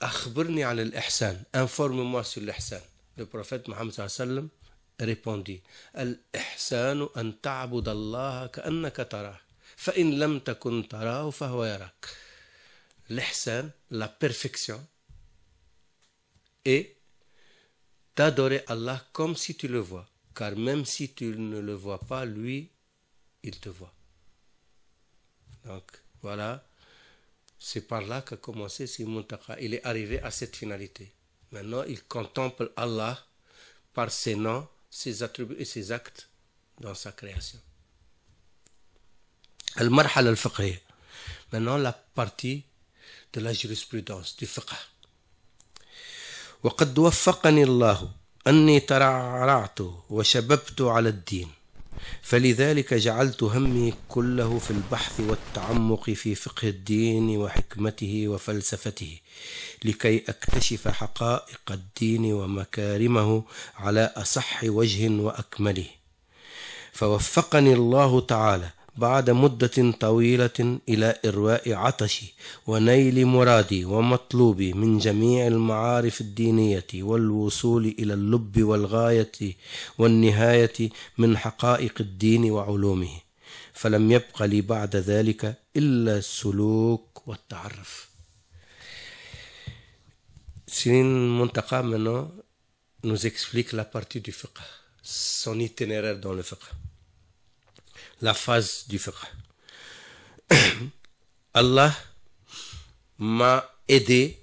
Akhbirni an al-ihsan, informe-moi sur l'ihsan. Le prophète Mohammed sallallahu alayhi wa sallam répondit: Al-ihsanu an ta'bud Allah ka'annaka tarah, fa in lam takun tarahu fa huwa yarak. L'ihsan, la perfection, est d'adorer Allah comme si tu le vois, car même si tu ne le vois pas, lui, il te voit. Donc voilà, c'est par là qu'a commencé Sidi Mountakha. Il est arrivé à cette finalité. Maintenant, il contemple Allah par ses noms, ses attributs et ses actes dans sa création. Al-Marhala al-Fiqhiyya. Maintenant, la partie de la jurisprudence, du fiqh. وقد وفقني الله أني ترعرعت وشببت على الدين، فلذلك جعلت همي كله في البحث والتعمق في فقه الدين وحكمته وفلسفته، لكي أكتشف حقائق الدين ومكارمه على أصح وجه وأكمله. فوفقني الله تعالى بعد مدة طويلة إلى إرواء عطشي ونيل مرادي ومطلوبي من جميع المعارف الدينية والوصول إلى اللب والغاية والنهاية من حقائق الدين وعلومه، فلم يبق لي بعد ذلك إلا السلوك والتعرف. Sidi Mountakha maintenant nous explique la partie du fiqh, son itinéraire dans le fiqh. La phase du fiqh. Allah m'a aidé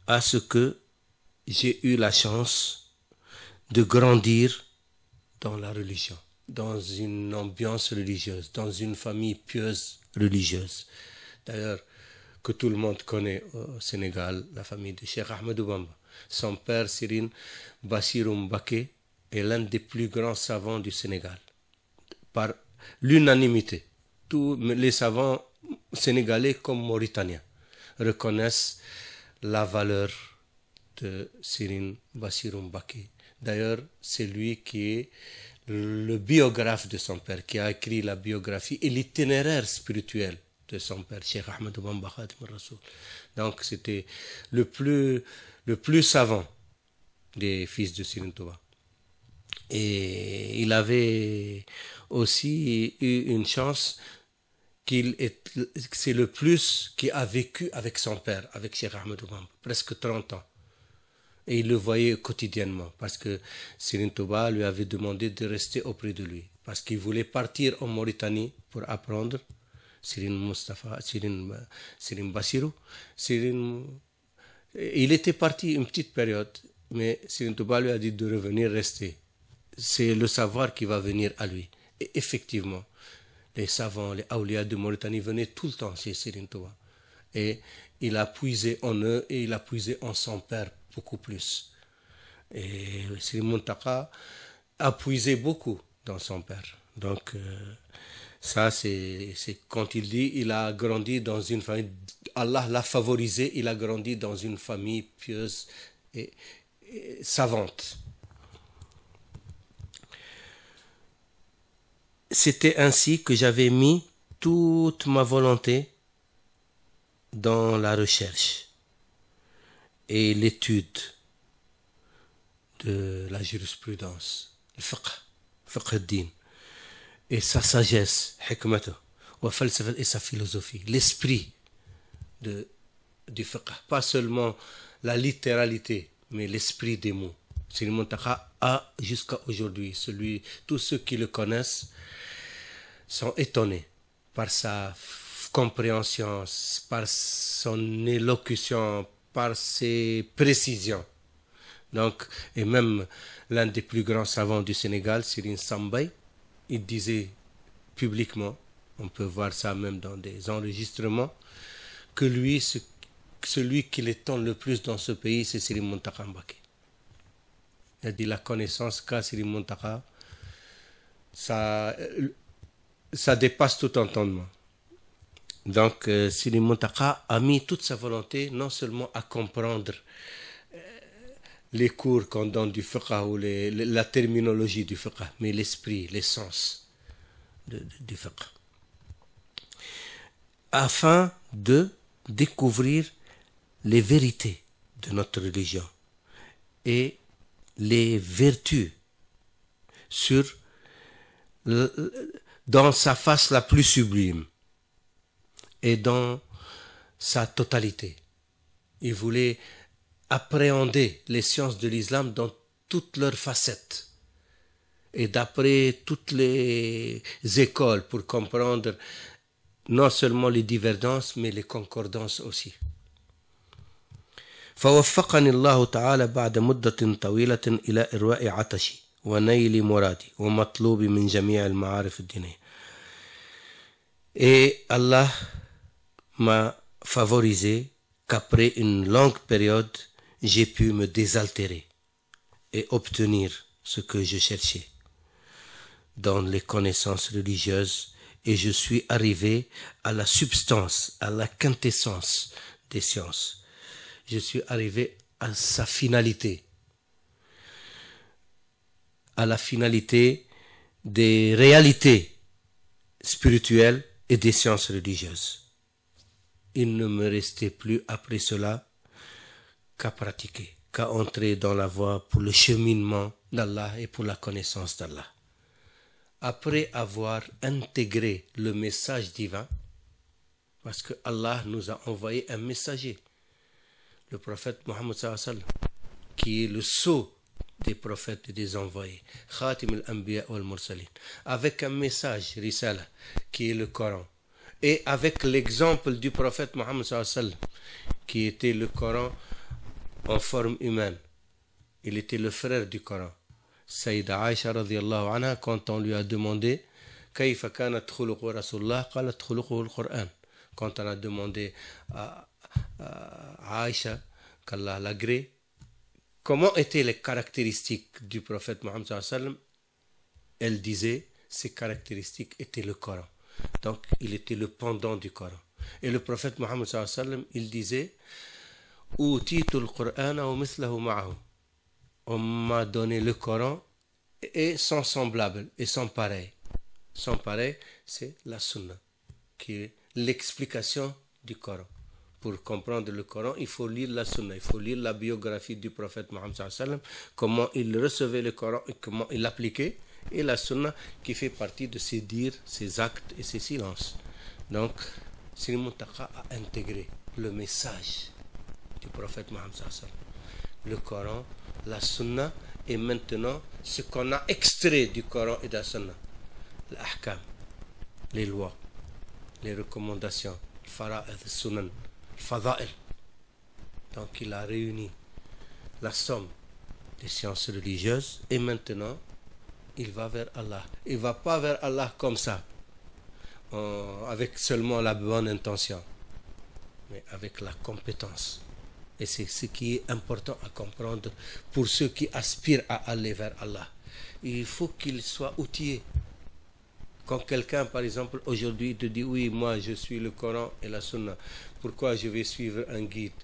à ce que j'ai eu la chance de grandir dans la religion, dans une ambiance religieuse, dans une famille pieuse religieuse. D'ailleurs, que tout le monde connaît au Sénégal, la famille de Cheikh Ahmadou Bamba. Son père, Serigne Bassirou Mbacké, est l'un des plus grands savants du Sénégal. Par l'unanimité, tous les savants sénégalais comme mauritaniens reconnaissent la valeur de Serigne Bassirou Mbacké. D'ailleurs, c'est lui qui est le biographe de son père, qui a écrit la biographie et l'itinéraire spirituel de son père, Cheikh Ahmadou Bamba Khadim al-Rasoul. Donc c'était le plus savant des fils de Serigne Touba. Et il avait aussi eu une chance c'est le plus qui a vécu avec son père, avec Cheikh Ahmadou Bamba, presque 30 ans. Et il le voyait quotidiennement, parce que Serigne Touba lui avait demandé de rester auprès de lui, parce qu'il voulait partir en Mauritanie pour apprendre. Serigne Bassirou. Il était parti une petite période, mais Serigne Touba lui a dit de revenir rester. C'est le savoir qui va venir à lui. Et effectivement, les savants, les awliya de Mauritanie venaient tout le temps chez Serigne Touba. Et il a puisé en eux et il a puisé en son père beaucoup plus. Et Sidi Mountakha a puisé beaucoup dans son père. Donc, ça, c'est quand il dit il a grandi dans une famille, Allah l'a favorisé, il a grandi dans une famille pieuse et savante. C'était ainsi que j'avais mis toute ma volonté dans la recherche et l'étude de la jurisprudence, le fiqh ad-din, et sa sagesse, hikmata, wa falsafa, et sa philosophie, l'esprit du fiqh, pas seulement la littéralité, mais l'esprit des mots. Sidi Mountakha a jusqu'à aujourd'hui, tous ceux qui le connaissent sont étonnés par sa compréhension, par son élocution, par ses précisions. Donc, et même l'un des plus grands savants du Sénégal, Serigne Sambay, il disait publiquement, on peut voir ça même dans des enregistrements, que lui, celui qui l'étonne le plus dans ce pays, c'est Serigne Mountakha Mbacké. Il a dit la connaissance qu'a Serigne Mountakha, ça dépasse tout entendement. Donc, Serigne Mountakha a mis toute sa volonté non seulement à comprendre les cours qu'on donne du fiqh ou la terminologie du fiqh, mais l'esprit, l'essence du fiqh, afin de découvrir les vérités de notre religion et les vertus dans sa face la plus sublime et dans sa totalité. Il voulait appréhender les sciences de l'islam dans toutes leurs facettes et d'après toutes les écoles pour comprendre non seulement les divergences mais les concordances aussi. فوفقني الله تعالى بعد مدة طويلة إلى إرواء عطشي ونيل مرادي ومطلوبي من جميع المعارف الدينية. Et Allah m'a favorisé qu'après une longue période, j'ai pu me désaltérer et obtenir ce que je cherchais dans les connaissances religieuses, et je suis arrivé à la substance, à la quintessence des sciences. Je suis arrivé à sa finalité, à la finalité des réalités spirituelles et des sciences religieuses. Il ne me restait plus après cela qu'à pratiquer, qu'à entrer dans la voie pour le cheminement d'Allah et pour la connaissance d'Allah. Après avoir intégré le message divin, parce que Allah nous a envoyé un messager, le prophète Mohammed sallallahu alayhi wa sallam, qui est le sceau des prophètes et des envoyés, Khatim al-Anbiya wal-Mursalin, avec un message, Risala, qui est le Coran, et avec l'exemple du prophète Mohammed sallallahu alayhi wa sallam, qui était le Coran en forme humaine. Il était le frère du Coran. Sayyida Aïcha radiyallahu anha, quand on lui a demandé Kayfa kanat khuluqu Rasulullah, qalat khuluquhu al-Qur'an. Quand on a demandé à Aïcha, qu'Allah l'agrée, comment étaient les caractéristiques du prophète Mohammed sallallahu alayhi wa sallam, elle disait ses caractéristiques étaient le Coran. Donc il était le pendant du Coran. Et le prophète Mohammed sallallahu alayhi wa sallam, il disait Utitu al-Qur'ana wa mithlahu ma'ahu. On m'a donné le Coran et son semblable et son pareil. Son pareil, c'est la Sunna, qui est l'explication du Coran. Pour comprendre le Coran, il faut lire la Sunna, il faut lire la biographie du prophète Mohammed sallallahu alayhi wa sallam, comment il recevait le Coran et comment il l'appliquait, et la Sunna qui fait partie de ses dires, ses actes et ses silences. Donc, Sri Muntaka a intégré le message du prophète Mohammed sallallahu alayhi wa sallam, le Coran, la Sunna, et maintenant ce qu'on a extrait du Coran et de la Sunna, l'ahkam, les lois, les recommandations, le fara'id, le sunan, le fada'il. Donc il a réuni la somme des sciences religieuses et maintenant il va vers Allah. Il ne va pas vers Allah comme ça, avec seulement la bonne intention, mais avec la compétence. Et c'est ce qui est important à comprendre pour ceux qui aspirent à aller vers Allah. Il faut qu'ils soient outillés. Quand quelqu'un, par exemple, aujourd'hui te dit « Oui, moi je suis le Coran et la Sunna, pourquoi je vais suivre un guide ?»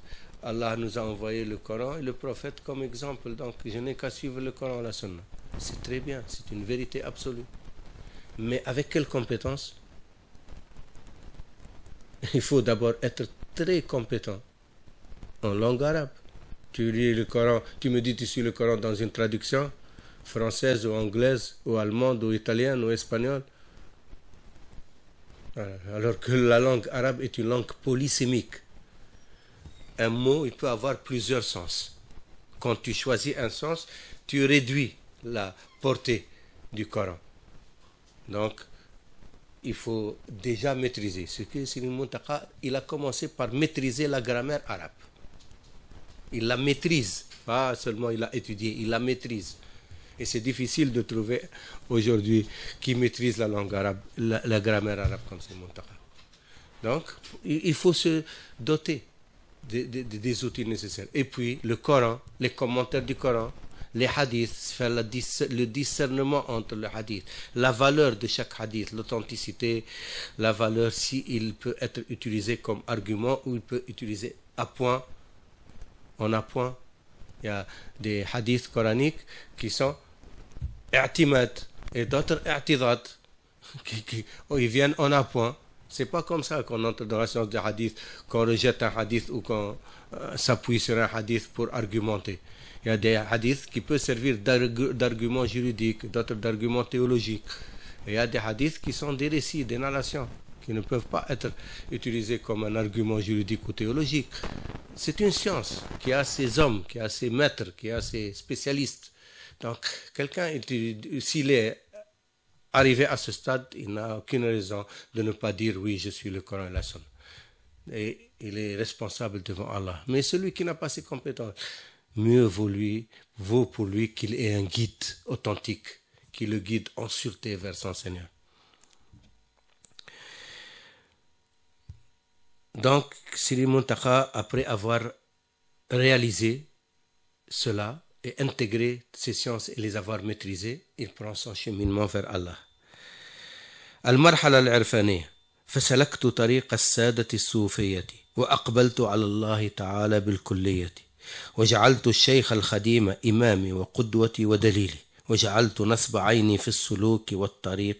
Allah nous a envoyé le Coran et le prophète comme exemple, donc je n'ai qu'à suivre le Coran et la Sunna. C'est très bien, c'est une vérité absolue. Mais avec quelle compétence? Il faut d'abord être très compétent en langue arabe. Tu lis le Coran, tu me dis tu suis le Coran dans une traduction française ou anglaise ou allemande ou italienne ou espagnole, alors que la langue arabe est une langue polysémique. Un mot, il peut avoir plusieurs sens. Quand tu choisis un sens, tu réduis la portée du Coran. Donc il faut déjà maîtriser. Ce que Sri Muntaka, il a commencé par maîtriser la grammaire arabe. Il la maîtrise, pas seulement il a étudié, il la maîtrise. Et c'est difficile de trouver aujourd'hui qui maîtrise la langue arabe, la grammaire arabe comme c'est Muntaka. Donc, il faut se doter des outils nécessaires. Et puis, le Coran, les commentaires du Coran, les hadiths, faire le discernement entre le hadith, la valeur de chaque hadith, l'authenticité, la valeur s'il peut être utilisé comme argument ou il peut être utilisé à point. En appoint, il y a des hadiths coraniques qui sont i'timad et d'autres i'tidat ils viennent en appoint. C'est pas comme ça qu'on entre dans la science des hadiths, qu'on rejette un hadith ou qu'on s'appuie sur un hadith pour argumenter. Il y a des hadiths qui peuvent servir d'arguments juridiques, d'autres d'arguments théologiques. Et il y a des hadiths qui sont des récits, des narrations, qui ne peuvent pas être utilisés comme un argument juridique ou théologique. C'est une science qui a ses hommes, qui a ses maîtres, qui a ses spécialistes. Donc, quelqu'un, s'il est arrivé à ce stade, il n'a aucune raison de ne pas dire oui, je suis le Coran et la Sunna. Et il est responsable devant Allah. Mais celui qui n'a pas ces compétences, mieux vaut pour lui qu'il ait un guide authentique qui le guide en sûreté vers son Seigneur. Donc, Siri Muntaka, après avoir réalisé cela et intégré ces sciences et les avoir maîtrisées, il prend son cheminement vers Allah. المرحلة العرفانية فسلكت طريق السادة الصوفية وأقبلت على الله تعالى بالكلية وجعلت الشيخ الخديم إمامي وقدوتي ودليلي وجعلت نصب عيني في السلوك والطريق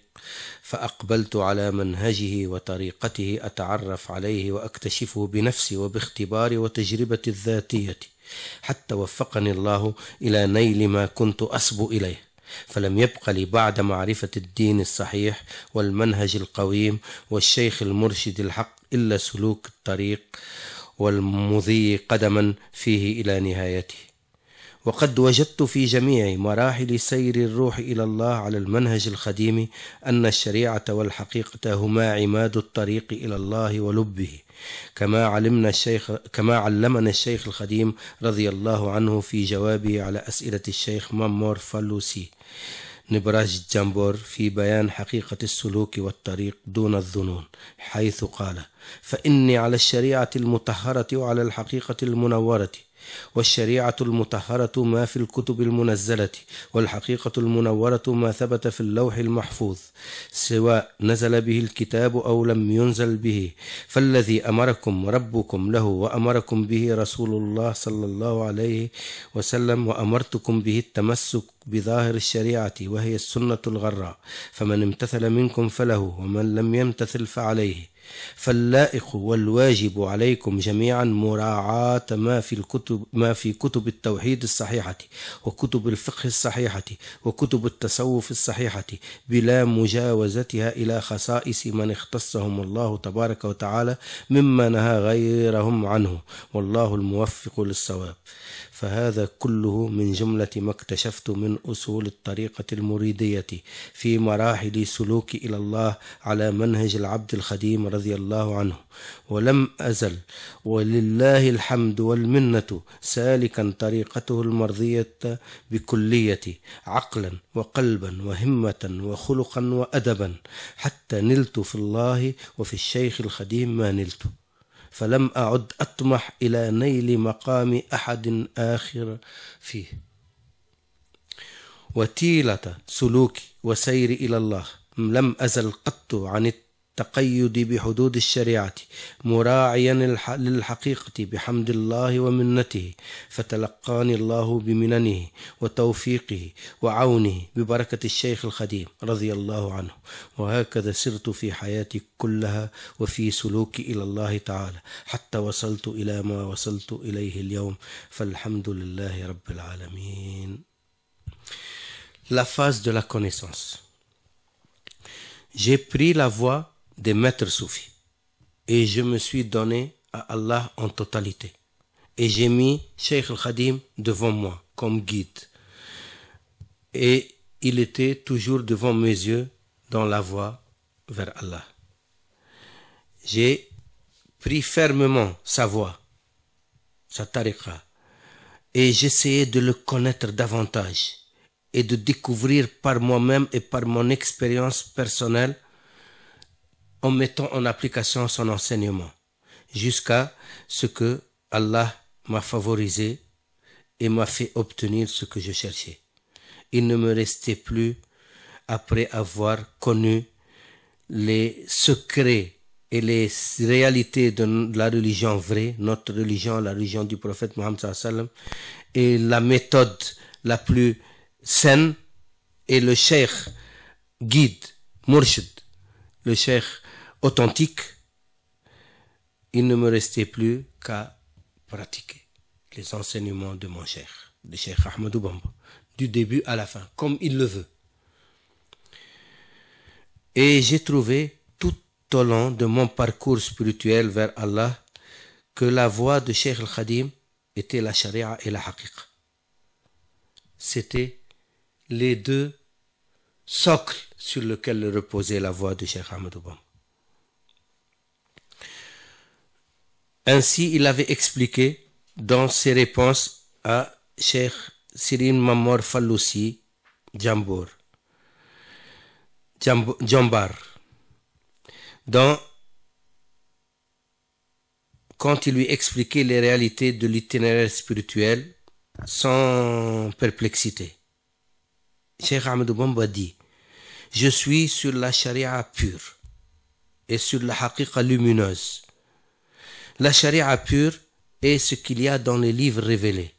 فأقبلت على منهجه وطريقته أتعرف عليه وأكتشفه بنفسي وباختباري وتجربتي الذاتية حتى وفقني الله إلى نيل ما كنت أصبو إليه فلم يبق لي بعد معرفة الدين الصحيح والمنهج القويم والشيخ المرشد الحق إلا سلوك الطريق والمضي قدما فيه إلى نهايته وقد وجدت في جميع مراحل سير الروح إلى الله على المنهج الخديم أن الشريعة والحقيقة هما عماد الطريق إلى الله ولبه كما علمنا الشيخ الخديم رضي الله عنه في جوابه على أسئلة الشيخ مامور فالوسي نبراج جامبور في بيان حقيقة السلوك والطريق دون الظنون حيث قال فإني على الشريعة المطهرة وعلى الحقيقة المنورة والشريعة المطهرة ما في الكتب المنزلة والحقيقة المنورة ما ثبت في اللوح المحفوظ سواء نزل به الكتاب أو لم ينزل به فالذي أمركم ربكم له وأمركم به رسول الله صلى الله عليه وسلم وأمرتكم به التمسك بظاهر الشريعة وهي السنة الغراء فمن امتثل منكم فله ومن لم يمتثل فعليه فاللائق والواجب عليكم جميعا مراعاة ما في كتب التوحيد الصحيحة وكتب الفقه الصحيحة وكتب التصوف الصحيحة بلا مجاوزتها إلى خصائص من اختصهم الله تبارك وتعالى مما نهى غيرهم عنه والله الموفق للصواب فهذا كله من جملة ما اكتشفت من أصول الطريقة المريدية في مراحل سلوك إلى الله على منهج العبد الخديم رضي الله عنه ولم أزل ولله الحمد والمنة سالكا طريقته المرضية بكلية عقلا وقلبا وهمة وخلقا وأدبا حتى نلت في الله وفي الشيخ الخديم ما نلت فلم أعد أطمح إلى نيل مقام أحد آخر فيه وتيلة سلوكي وسير إلى الله لم أزل قط عن التقيد بحدود الشريعة مراعيا للحقيقة بحمد الله ومنته فتلقاني الله بمننه وتوفيقه وعونه ببركة الشيخ الخديم رضي الله عنه وهكذا سرت في حياتي كلها وفي سلوكي إلى الله تعالى حتى وصلت إلى ما وصلت إليه اليوم فالحمد لله رب العالمين. La phase de la connaissance. J'ai pris la voie des maîtres soufis et je me suis donné à Allah en totalité et j'ai mis Cheikh Al-Khadim devant moi comme guide et il était toujours devant mes yeux dans la voie vers Allah. J'ai pris fermement sa voie, sa tariqa et j'essayais de le connaître davantage et de découvrir par moi-même et par mon expérience personnelle en mettant en application son enseignement jusqu'à ce que Allah m'a favorisé et m'a fait obtenir ce que je cherchais. Il ne me restait plus, après avoir connu les secrets et les réalités de la religion vraie, notre religion, la religion du prophète Mohammed sallallahu alayhi wa sallam, et la méthode la plus saine, et le cheikh guide, murshid, le cheikh authentique, il ne me restait plus qu'à pratiquer les enseignements de mon cheikh, de Cheikh Ahmadou Bamba, du début à la fin, comme il le veut. Et j'ai trouvé tout au long de mon parcours spirituel vers Allah que la voie de Cheikh Al-Khadim était la charia et la haqiqa. C'était les deux socles sur lesquels reposait la voie de Cheikh Ahmadou Bamba. Ainsi, il avait expliqué dans ses réponses à Cheikh Sirine Mamor Falloussi Jambar, quand il lui expliquait les réalités de l'itinéraire spirituel sans perplexité. Cheikh Ahmadou Bamba dit: je suis sur la charia pure et sur la haqiqa lumineuse. La charia pure est ce qu'il y a dans les livres révélés,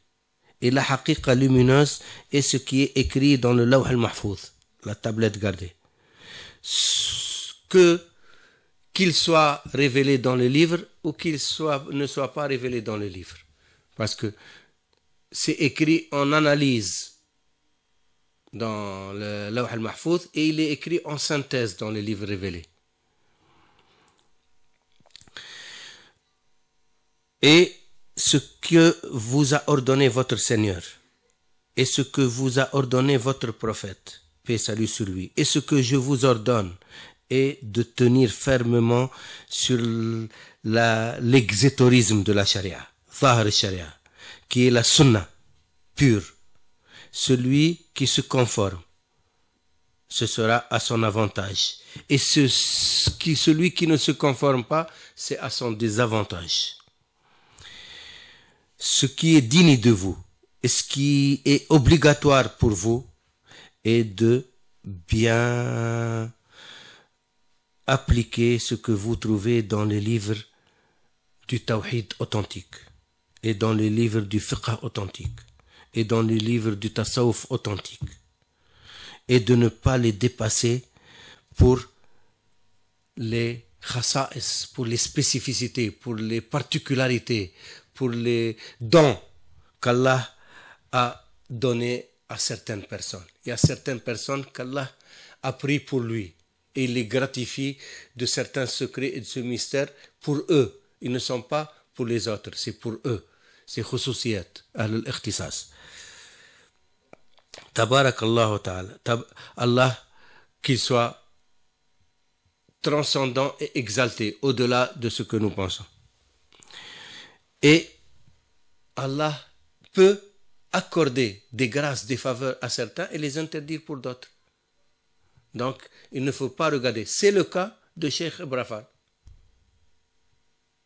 et la haqiqa lumineuse est ce qui est écrit dans le Lawh al-Mahfouz, la tablette gardée. Qu'il soit révélé dans le livre ou qu'il ne soit pas révélé dans le livre. Parce que c'est écrit en analyse dans le Lawh al-Mahfouz et il est écrit en synthèse dans les livres révélés. Et ce que vous a ordonné votre Seigneur, et ce que vous a ordonné votre prophète, paix et salut sur lui, et ce que je vous ordonne est de tenir fermement sur l'exétorisme de la charia, Zahar sharia, qui est la sunna pure. Celui qui se conforme, ce sera à son avantage. Et celui qui ne se conforme pas, c'est à son désavantage. Ce qui est digne de vous et ce qui est obligatoire pour vous est de bien appliquer ce que vous trouvez dans les livres du tawhid authentique et dans les livres du fiqh authentique et dans les livres du tasawuf authentique, et de ne pas les dépasser pour les khasa'is, pour les spécificités, pour les particularités, pour les dons qu'Allah a donnés à certaines personnes. Il y a certaines personnes qu'Allah a pris pour lui et il les gratifie de certains secrets et de ce mystère pour eux. Ils ne sont pas pour les autres, c'est pour eux. C'est khususiyat, al-ikhtisas. Tabarakallahu ta'ala. Allah, qu'il soit transcendant et exalté au-delà de ce que nous pensons. Et Allah peut accorder des grâces, des faveurs à certains et les interdire pour d'autres. Donc, il ne faut pas regarder. C'est le cas de Cheikh Ibrafal.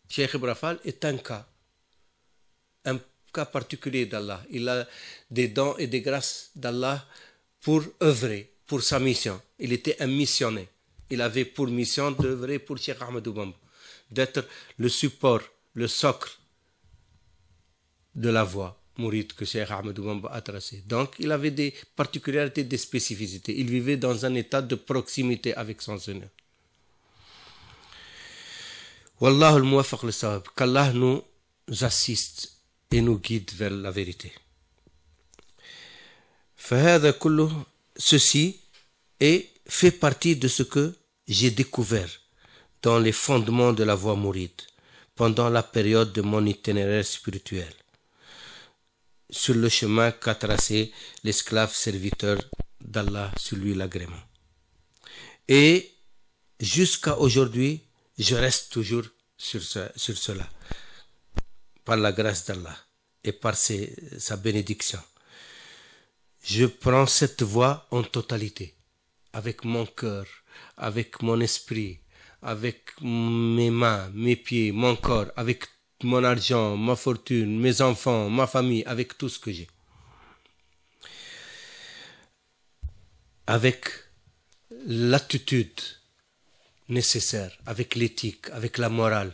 Cheikh Ibrafal est un cas particulier d'Allah. Il a des dons et des grâces d'Allah pour œuvrer, pour sa mission. Il était un missionnaire. Il avait pour mission d'œuvrer pour Cheikh Ahmadou Bamba, d'être le support, le socle de la voie mouride que Cheikh Ahmadou Bamba a tracée. Donc, il avait des particularités, des spécificités. Il vivait dans un état de proximité avec son Seigneur. Wallahu al-muwaffaq lis-sawab. Qu'Allah nous assiste et nous guide vers la vérité. فهذا كله, ceci fait partie de ce que j'ai découvert dans les fondements de la voie mouride pendant la période de mon itinéraire spirituel, sur le chemin qu'a tracé l'esclave serviteur d'Allah, sur lui l'agrément. Et jusqu'à aujourd'hui, je reste toujours sur cela, par la grâce d'Allah et par sa bénédiction. Je prends cette voie en totalité, avec mon cœur, avec mon esprit, avec mes mains, mes pieds, mon corps, avec mon argent, ma fortune, mes enfants, ma famille, avec tout ce que j'ai. Avec l'attitude nécessaire, avec l'éthique, avec la morale,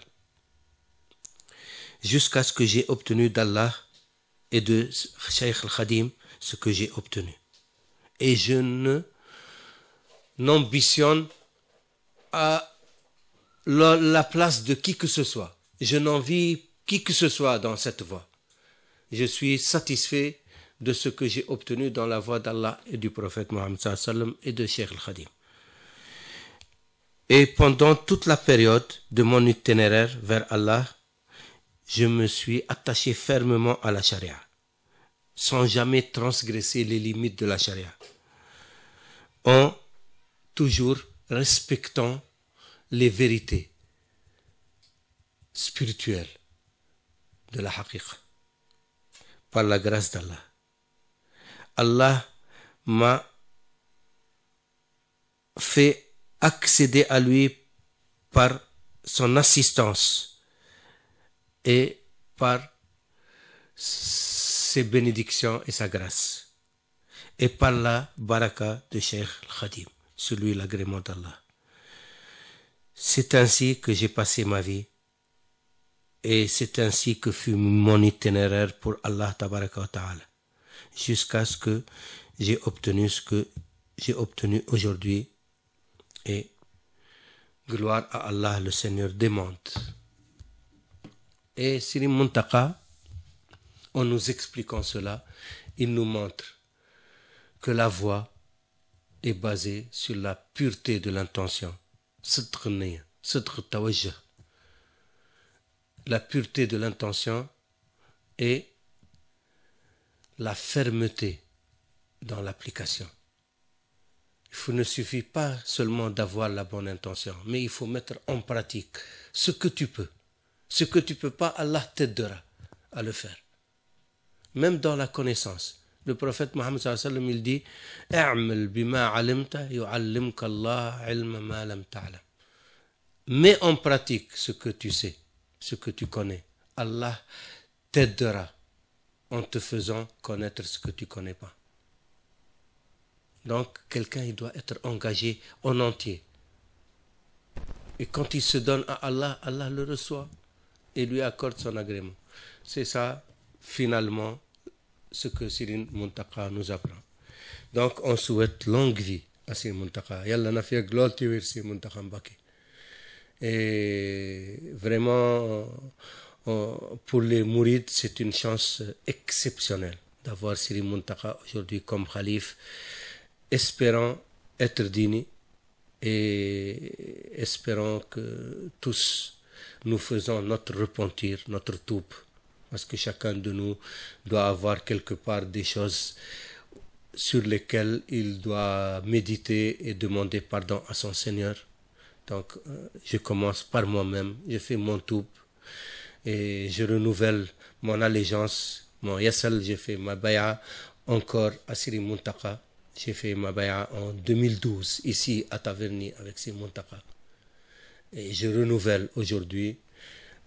jusqu'à ce que j'ai obtenu d'Allah et de Cheikh Al-Khadim ce que j'ai obtenu. Et je n'ambitionne à la place de qui que ce soit. Je n'envie qui que ce soit dans cette voie. Je suis satisfait de ce que j'ai obtenu dans la voie d'Allah et du prophète Mohammed sallallahu alayhi wa sallam et de Cheikh Al-Khadim. Et pendant toute la période de mon itinéraire vers Allah, je me suis attaché fermement à la charia, sans jamais transgresser les limites de la charia, en toujours respectant les vérités spirituelles de la haqiqa, par la grâce d'Allah. Allah m'a fait accéder à lui par son assistance et par ses bénédictions et sa grâce, et par la baraka de Cheikh Al-Khadim, celui l'agrément d'Allah. C'est ainsi que j'ai passé ma vie, et c'est ainsi que fut mon itinéraire pour Allah tabaraka wa ta'ala, jusqu'à ce que j'ai obtenu ce que j'ai obtenu aujourd'hui, et gloire à Allah le Seigneur des mondes. Et Siri Muntaka, en nous expliquant cela, il nous montre que la voie est basée sur la pureté de l'intention, la pureté de l'intention et la fermeté dans l'application. Il ne suffit pas seulement d'avoir la bonne intention, mais il faut mettre en pratique ce que tu peux. Ce que tu ne peux pas, Allah t'aidera à le faire. Même dans la connaissance. Le prophète Mohammed sallallahu alayhi wa sallam, il dit « A'mal bima alimta yu'allimka Allah ilma ma lam ta'lam » Mets en pratique ce que tu sais, ce que tu connais. Allah t'aidera en te faisant connaître ce que tu ne connais pas. Donc, quelqu'un il doit être engagé en entier. Et quand il se donne à Allah, Allah le reçoit et lui accorde son agrément. C'est ça, finalement, ce que Siri Muntaka nous apprend. Donc, on souhaite longue vie à Siri Muntaka. Yalla na fiya glol tiwir Siri Muntaka Mbacké. Et vraiment, pour les mourides, c'est une chance exceptionnelle d'avoir Siri Muntaka aujourd'hui comme khalife, espérant être digne et espérant que tous nous faisons notre repentir, notre toub, parce que chacun de nous doit avoir quelque part des choses sur lesquelles il doit méditer et demander pardon à son Seigneur. Donc, je commence par moi-même, je fais mon toub et je renouvelle mon allégeance, mon yassal, j'ai fait ma baya encore à Siri Muntaka. J'ai fait ma baya en 2012, ici à Taverny avec Siri Muntaka. Et je renouvelle aujourd'hui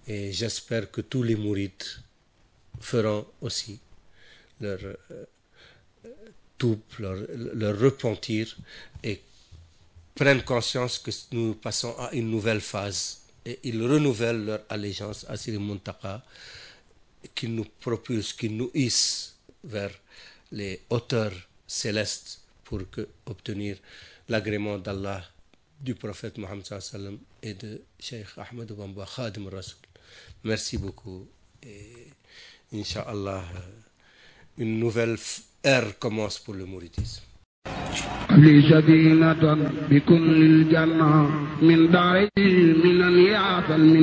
et j'espère que tous les mourides feront aussi leur toub, leur repentir et prennent conscience que nous passons à une nouvelle phase et ils renouvellent leur allégeance à Siri Muntaka, qui nous propulse, qui nous hisse vers les hauteurs célestes pour obtenir l'agrément d'Allah, du prophète Mohammed sallallahu alayhi wa sallam et de Cheikh Ahmed Bamba Khadim Rasoul. Merci beaucoup et Inch'Allah, une nouvelle ère commence pour le mouridisme. لي سكينة بكل الجنة من داري من يعطى المنة